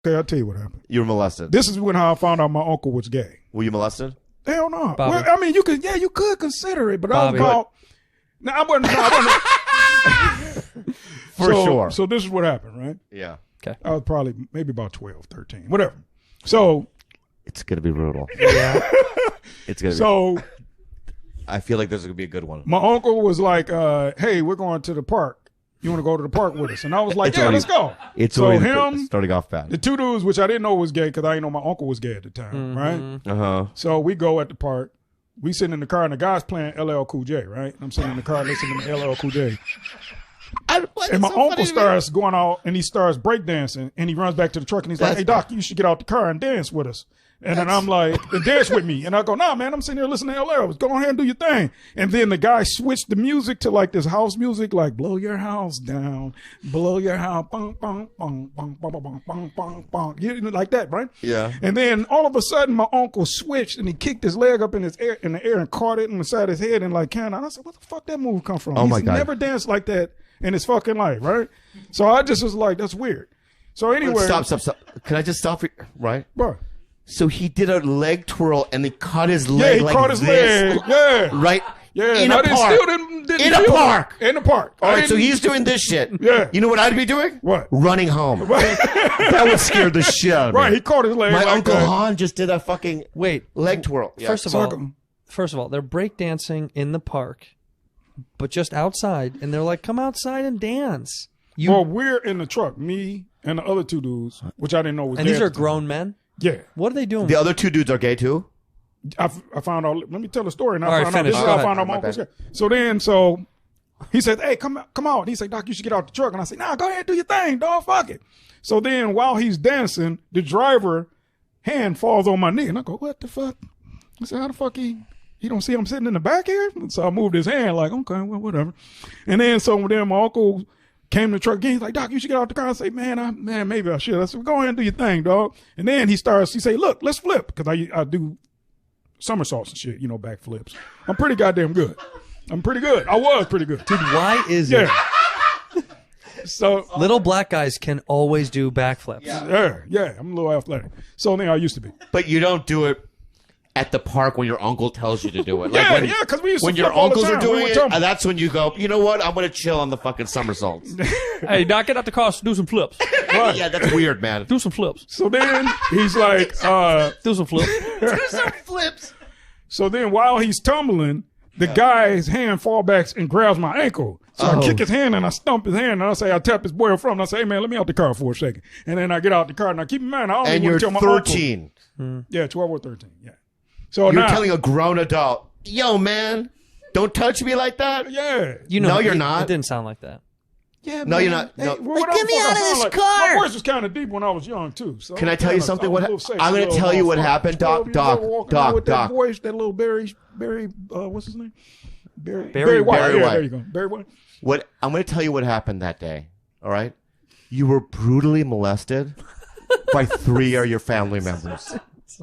Okay, I'll tell you what happened. You were molested. This is when I found out my uncle was gay. Were you molested? Hell no. Bobby. Well, I mean, you could consider it, but Bobby. I was about. No, I wasn't. For sure. So this is what happened, right? Yeah. Okay. I was probably maybe about 12, 13, whatever. So It's gonna be brutal. Yeah. It's gonna. so I feel like this is gonna be a good one. my uncle was like, "Hey, we're going to the park. You want to go to the park with us?" And I was like, "Yeah, let's go." It's so already him, starting off bad. the two dudes, which I didn't know was gay because I didn't know my uncle was gay at the time, right? Uh-huh. So we go at the park. We sitting in the car and the guy's playing LL Cool J, right? I'm sitting in the car listening to LL Cool J. And my uncle starts going out and he starts breakdancing and he runs back to the truck and he's like, "Hey, Doc, you should get out the car and dance with us." And then I'm like, "Dance with me." And I go, "Nah, man, I'm sitting here listening to LL. Go ahead and do your thing." And then the guy switched the music to like this house music, like "Blow your house down, blow your house, bong, bong, bong, bong, bong, bong, bong, bong, bong. You know, like that, right? Yeah. And then all of a sudden my uncle switched and he kicked his leg up in the air and caught it on the side of his head and like kind of. I said, "What the fuck that move come from?" Oh, my He's God. never danced like that in his fucking life, right? So I just was like, "That's weird." So anyway, Stop. Can I just stop? Right. bro. So he did a leg twirl and they cut his Yeah, leg he like caught his this. leg. Yeah. Right? Yeah. In and a park. Didn't In a feel park. it. In the park. All I right, so didn't- he's doing this shit. Yeah. You know what I'd be doing? What? Running home. That would scare the shit out of me. Right, he caught his leg. My like Uncle that. Han just did a fucking Wait. leg twirl. Yeah. First of Suck all, 'em. they're breakdancing in the park, but just outside, and they're like, "Come outside and dance." Well, we're in the truck, me and the other two dudes, which I didn't know was And gay these at are the time. grown men. Yeah. What are they doing? The other two dudes are gay too? I found out. Let me tell the story. And All I right, found out. finish. This is Go how I ahead. found out my My uncle's bad. gay. So he said, "Hey, come out." He said, "Doc, you should get out the truck." And I said, "Nah, go ahead, do your thing, dog. Fuck it." So then while he's dancing, the driver hand falls on my knee, and I go, "What the fuck?" I said, "How the fuck he don't see I'm sitting in the back here?" So I moved his hand, like, "Okay, well, whatever." And then my uncle came to the truck again. He's like, "Doc, you should get out the car." I say, man, maybe I should. I said, "Go ahead and do your thing, dog." And then he say, "Look, let's flip." Because I do somersaults and shit, back flips. I'm pretty goddamn good. I'm pretty good. I was pretty good. Dude, why is Yeah. it So, little black guys can always do backflips? yeah, I'm a little athletic. So then I used to be. But you don't do it at the park when your uncle tells you to do it. Yeah, when, yeah, 'cause we used to when your flip all the uncles are time. We doing would it, tell 'em. that's when you go, you know what? I'm going to chill on the fucking somersaults. Hey, Doc, get out the car, do some flips. Right. Yeah, that's weird, man. Do some flips. So then he's like, Do some flips. Do some flips. so then while he's tumbling, the guy's hand fall back and grabs my ankle. So I kick his hand and I stump his hand and I tap his boy from. And I say, "Hey man, let me out the car for a second." And then I get out the car. Now keep in mind, I only And want you're to tell my 13. uncle. Yeah, 12 or 13. Yeah. So You're now, telling a grown adult, yo, man, don't touch me like that. yeah. No, you're not. It didn't sound like that. Yeah, No, man. you're not. No. well, Like, get me out of this car. My voice was kind of deep when I was young too. So Can I tell you something? I'm going to tell you what happened, Doc. With Doc. that voice, that little Barry, what's his name? Barry White. Barry Yeah, White. there you go. Barry White. What I'm going to tell you what happened that day. All right, you were brutally molested by 3 of your family members.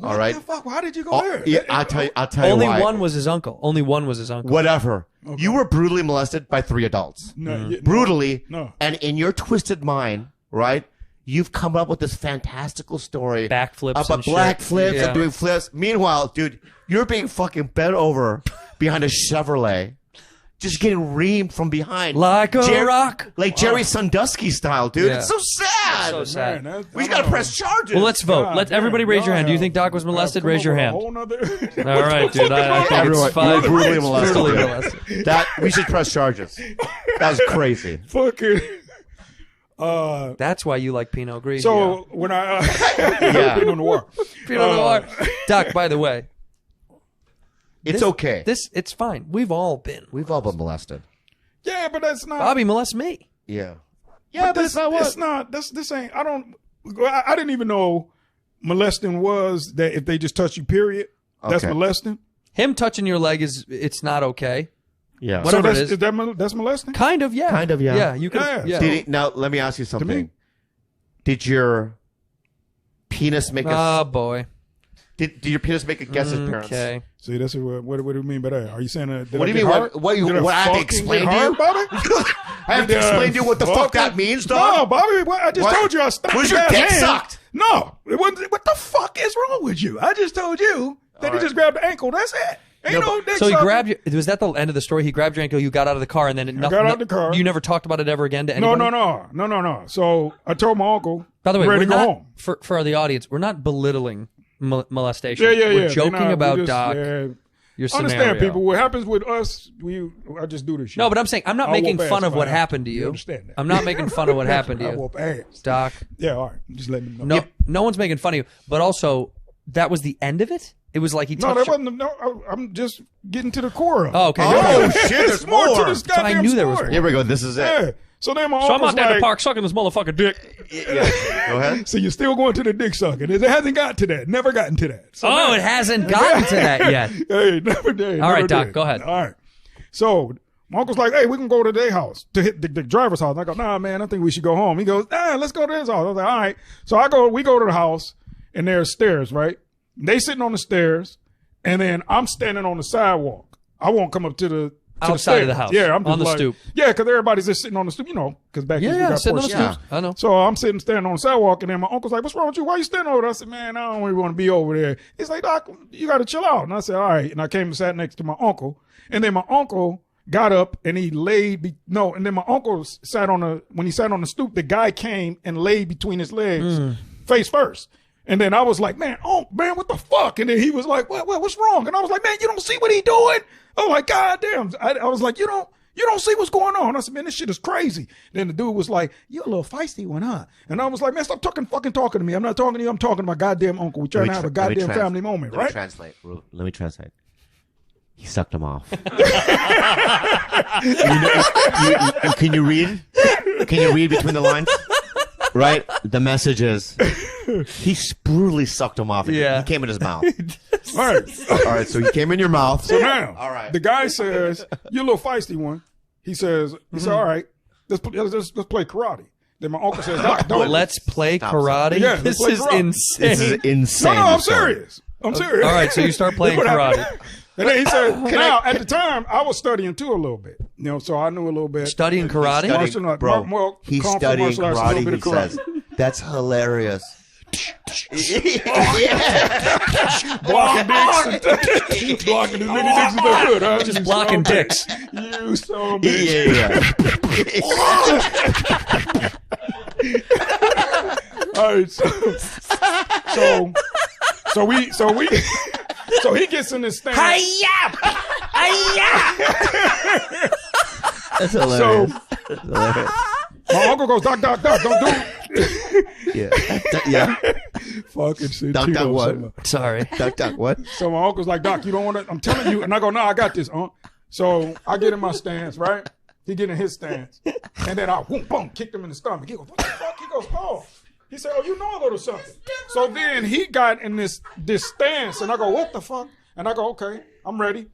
All right. What the fuck? How did you go there? Yeah, I'll tell you Only why. one was his uncle. Only one was his uncle. Whatever. You were brutally molested by 3 adults. No, yeah, Brutally. No. And in your twisted mind, right? You've come up with this fantastical story Backflips about and shit. black flips Yeah. and doing flips. Meanwhile, dude, you're being fucking bent over behind a Chevrolet, just getting reamed from behind, Like a rock. like Jerry Sandusky style, dude. Yeah. It's so sad. So sad. Man, We gotta press charges. Well, let's vote. God Let damn, everybody raise your y'all hand. Do you have- think Doc was molested? come Raise your up with a hand. whole nother- All right, dude. I think Everyone, it's you were 5. brutally molested. Brutally dude. molested. That we should press charges. That was crazy. Fucking. That's why you like Pinot Grigio. So when I Yeah. Pinot Noir. Pinot Noir. Doc, by the way, It's okay. it's fine. We've all been. We've all been molested. Yeah, but that's not. Bobby molests me. Yeah. Yeah, but this, it's not what. It's not. This ain't. I didn't even know molesting was that if they just touch you. Period. That's Okay. molesting. Him touching your leg it's not okay. Yeah. Whatever so it is. that's molesting. Kind of, yeah. Kind of, yeah. Yeah, you can. Yeah. Yeah. Did he, now let me ask you something. me? Did your penis make a? Oh boy. Did your penis make a guest appearance? Okay. See, that's what do you mean by that? Are you saying that? What do you mean? What I have to explain to you? Bobby? I have to explain to you what the fuck that means, dog? No, Bobby. I just told you I stopped. Was your dick sucked? No, it wasn't. What the fuck is wrong with you? I just told you that he just grabbed the ankle. That's it. Ain't no dick so he sucking. grabbed you. Was that the end of the story? He grabbed your ankle. You got out of the car, and then got out of the car. You never talked about it ever again to anyone. No. So I told my uncle. By the way, ready we're to go not home. for the audience. We're not belittling molestation. Yeah. We're joking about Doc. Your scenario. Understand, people. What happens with us? I just do this shit. No, but I'm saying I'm not making fun of what happened to You you. understand that? I'm not making fun of what happened to I you, whoop ass. Doc. Yeah, all right. Just letting them know. No one's making fun of you. But also, that was the end of it. It was like he touched. No, that wasn't. No, I'm just getting to the core of it. Oh, okay. Oh shit! There's There's more to more. this goddamn I knew there was story. Here we go. This is it. Yeah. So then my So I'm uncle's out there in like, the park sucking this motherfucking dick. Yeah. Go ahead. so you're still going to the dick sucking. It hasn't got to that. Never gotten to that. So Oh, it hasn't gotten to that yet. Hey, never did. All never right, Doc, did. go ahead. All right. So my uncle's like, hey, we can go to their house, to hit the driver's house. And I go, nah, man, I think we should go home. He goes, nah, let's go to his house. I was like, all right. So we go to the house, and there's stairs, right? They sitting on the stairs, and then I'm standing on the sidewalk. I won't come up to the Outside of the house. Yeah, I'm just on the like, stoop. Yeah, because everybody's just sitting on the stoop, because back then we got sitting on porch the stoops. stoop. I know. So I'm standing on the sidewalk, and then my uncle's like, what's wrong with you? Why you standing over there? I said, man, I don't really want to be over there. He's like, Doc, you got to chill out. And I said, all right. And I came and sat next to my uncle. And then my uncle got up, and he laid, and then my uncle when he sat on the stoop, the guy came and laid between his legs, face first. And then I was like, man, what the fuck? And then he was like, what's wrong? And I was like, man, you don't see what he doing? I was like, God damn. I was like, you don't see what's going on. I said, man, this shit is crazy. Then the dude was like, you're a little feisty one, huh? And I was like, man, stop fucking talking to me. I'm not talking to you. I'm talking to my goddamn uncle. We're trying to have a goddamn family moment, right? Let me translate. He sucked him off. Can you read? Can you read between the lines? Right? The message is he brutally sucked him off. Yeah. He came in his mouth. All right. All right, so he came in your mouth. So now, all right. The guy says, you're a little feisty one. He said, all right, let's play karate. Then my uncle says, Doc, don't. Let's play karate. Yeah, This let's is play karate. insane. This is insane. No, I'm serious. I'm serious. All right, so you start playing karate. And then he said, now, at the time, I was studying too a little bit. So I knew a little bit. Studying karate? Martial art. Bro, Well, he's kung fu, studying martial arts, a little karate. bit He of karate. says, that's hilarious. Blocking dicks. Blocking as many dicks as I could. Huh? Just blocking dicks. You son of a bitch. Yeah. All right, so he gets in this stance. That's hilarious. My uncle goes, Doc, don't do it. Yeah. Fucking shit. Doc, what? Sorry. Doc, what? So my uncle's like, Doc, you don't want to, I'm telling you. And I go, no, I got this, So I get in my stance, right? He get in his stance. And then I, boom, kicked him in the stomach. He goes, what the fuck? He goes, oh. He said, oh, you know a little something. So then he got in this stance, and I go, what the fuck? And I go, okay, I'm ready.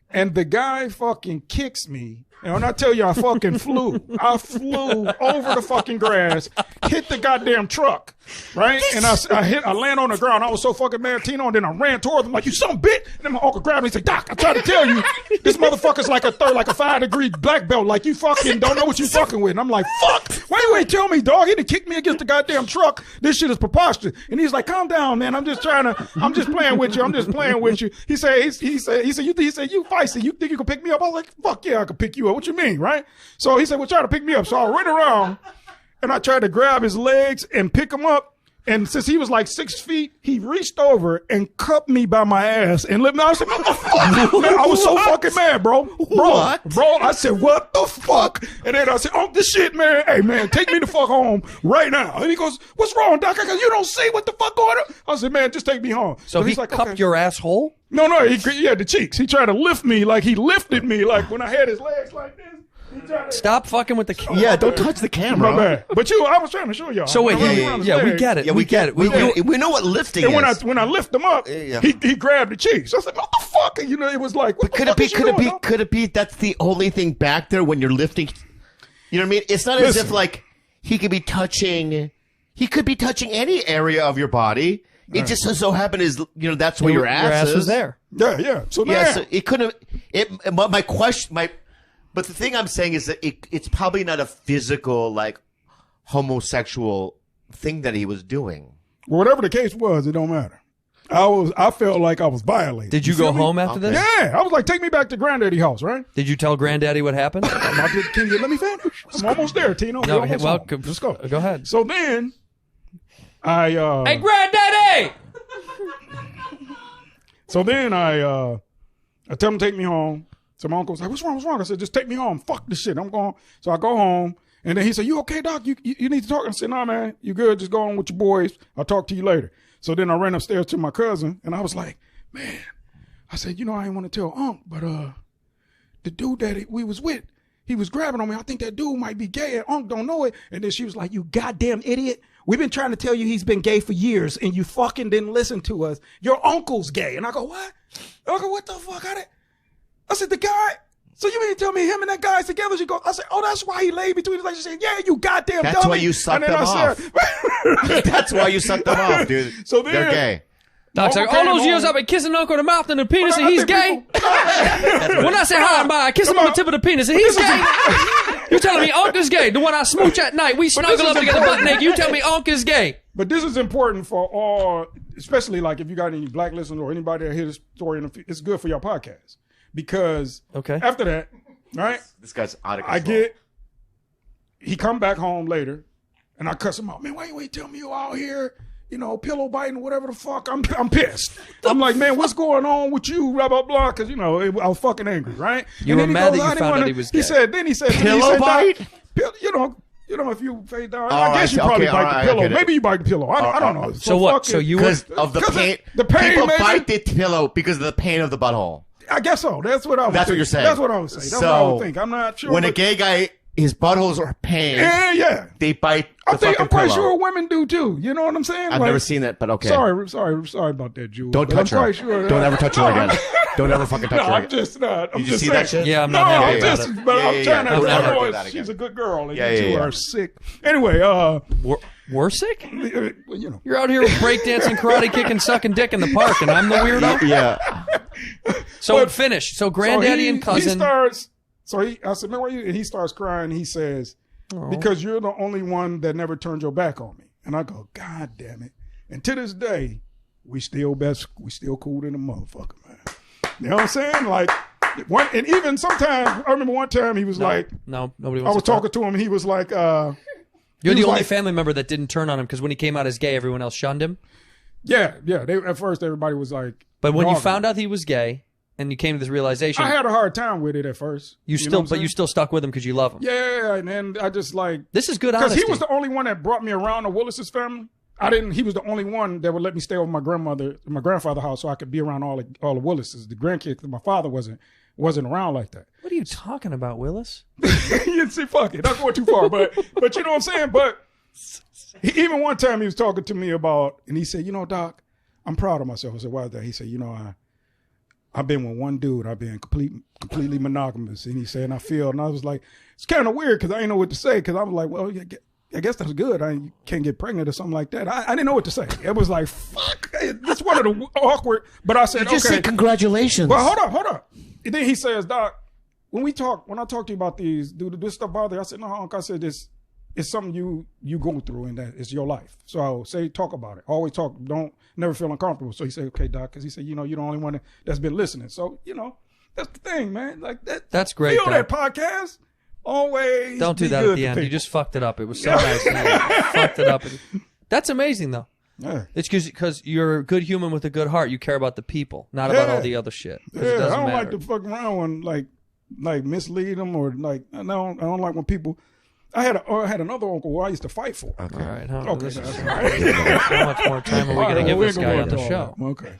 And the guy fucking kicks me. And when I tell you I fucking flew, I flew over the fucking grass, hit the goddamn truck, right? And I land on the ground. I was so fucking mad, Tino, and then I ran towards him like, you son of a bitch. And then my uncle grabbed me and said, Doc, I tried to tell you, this motherfucker's like a 5-degree black belt. Like, you fucking don't know what you fucking with. And I'm like, fuck, why you ain't tell me, dog? He done kicked me against the goddamn truck. This shit is preposterous. And he's like, calm down, man. I'm just playing with you. He said, you feisty. You think you can pick me up? I was like, fuck yeah, I can pick you up. What you mean, right? So he said, well, try to pick me up. So I ran around and I tried to grab his legs and pick him up. And since he was like 6 feet, he reached over and cupped me by my ass and let me. I said, what the fuck? Man, I was so fucking mad, bro. Bro, I said, what the fuck? And then I said, oh, this shit, man. Hey, man, take me the fuck home right now. And he goes, what's wrong, Doc? I go, you don't see what the fuck going on? I said, man, just take me home. So he's he like, cupped okay. your asshole? No, he had the cheeks. He tried to lift me like he lifted me, like when I had his legs like this. Stop fucking with the camera. Yeah, don't touch the camera. My bad. But I was trying to show y'all. So wait, When I yeah, ran we around the get it. Yeah, we get it. We know what lifting And is. when I lift him up, he grabbed the cheeks. I said, "What the fuck?" And, it was like, what But could it be that's the only thing back there when you're lifting? You know what I mean? It's not as if like he could be touching any area of your body. It just so happened is that's where your ass is. was there. Yeah. So Yeah, so it couldn't. My question, but the thing I'm saying is that it's probably not a physical homosexual thing that he was doing. whatever the case was, it don't matter. I felt like I was violated. Did you go home after this? Yeah, I was like, take me back to Granddaddy house, right? Did you tell Granddaddy what happened? Can you let me finish? I'm almost there, Tino. No, Welcome. Let's go. Go ahead. So then, Hey, Granddaddy! So then I tell him to take me home. So my uncle was like, what's wrong? I said, just take me home. Fuck this shit. I'm going. So I go home. And then he said, you okay, Doc? You need to talk. I said, nah, man, you good. Just go on with your boys. I'll talk to you later. So then I ran upstairs to my cousin, and I was like, man, I said, I didn't want to tell Unc, but the dude that we was with, he was grabbing on me. I think that dude might be gay, and Unc don't know it. And then she was like, you goddamn idiot. We've been trying to tell you he's been gay for years, and you fucking didn't listen to us. Your uncle's gay. And I go, what? I go, what the fuck? I said, the guy. So you mean to tell me him and that guy's together? She goes, I said, oh, that's why he laid between his legs. She said, yeah, you goddamn dummy. That's why you sucked them off. That's why you sucked them off, dude. So then, they're gay. Doc's like, all those years I've been kissing Uncle in the mouth and the penis, and he's gay? When I say hi and bye, I kiss him on the tip of the penis, and he's gay? You telling me Unc is gay? The one I smooch at night, we snuggle up together butt naked. You tell me Unc is gay? But this is important for all, especially like if you got any black listeners or anybody that hear this story, it's good for your podcast. Because after that, right? This guy's out of control. He come back home later, and I cuss him out. Man, why you ain't tell me you out here, pillow biting or whatever the fuck? I'm pissed. I'm like, man, what's going on with you? Blah blah blah. Because I was fucking angry, right? You were mad that you found out he was gay. He said, pillow bite. If you face down, I guess you probably bite the pillow. Maybe you bite the pillow. I don't know. So what? So you because of the pain. The pain. People bite the pillow because of the pain of the butthole. I guess so. That's what I was. That's what you're saying. That's what I was saying. That's what I would think. I'm not sure. When a gay guy, his buttholes are pain. Yeah. They bite the fucking I'm quite pillow. sure women do too. You know what I'm saying? I've never seen that, but okay. Sorry about that, Jules. Don't touch her. Sure Don't ever touch her again. Don't ever fucking touch her again. I'm just not. Did you see that shit? Yeah, I'm not happy about it. But I'm trying to. Don't ever She's a good girl, and you are sick. Anyway, we're sick? You're out here breakdancing, karate kicking, sucking dick in the park, and I'm the weirdo? Yeah. So finish. So Granddaddy and cousin. I said, man, where you? And he starts crying. He says, because you're the only one that never turned your back on me. And I go, God damn it. And to this day, we still cool than a motherfucker, man. You know what I'm saying? Like, and even sometimes, I remember one time he was like, no, nobody wants I was talking to him, and he was like, you're the only family member that didn't turn on him, because when he came out as gay, everyone else shunned him? Yeah. At first, everybody was like, but when you found out he was gay, and you came to this realization, I had a hard time with it at first. You still stuck with him because you love him. Yeah, and I just like, this is good honesty. Because he was the only one that brought me around the Willis's family. He was the only one that would let me stay over my grandfather's house, so I could be around all the Willises, the grandkids. My father wasn't around like that. What are you talking about, Willis? You see, fuck it, not going too far, but you know what I'm saying. But even one time he was talking to me about, and he said, Doc, I'm proud of myself. I said, why is that? He said, I've been with one dude. I've been completely monogamous, and he said, and I was like, it's kind of weird because I didn't know what to say, because I was like, well, I guess that's good. I can't get pregnant or something like that. I didn't know what to say. It was like, fuck. It's one of the awkward. But I said, just say congratulations. Well, hold up. And then he says, Doc, when I talk to you about these, do this stuff bother you? I said, no, Uncle. I said, it's something you go through, and that it's your life. So I will say, talk about it. Always talk. Never feel uncomfortable. So he said, okay, Doc, because he said, you're the only one that's been listening. So, that's the thing, man. Like that. That's great. Feel that podcast. Always don't do that at the end. You just fucked it up. It was so nice. You fucked it up. That's amazing, though. Yeah. It's because you're a good human with a good heart. You care about the people, not about all the other shit. Yeah, I don't like to fuck around when like mislead them or like I don't like when people. I had another uncle who I used to fight for. Okay. All right. How much more time are we going to give this guy on the show? Okay.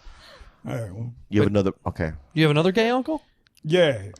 All right. Well, you have another. Okay. You have another gay uncle? Yeah.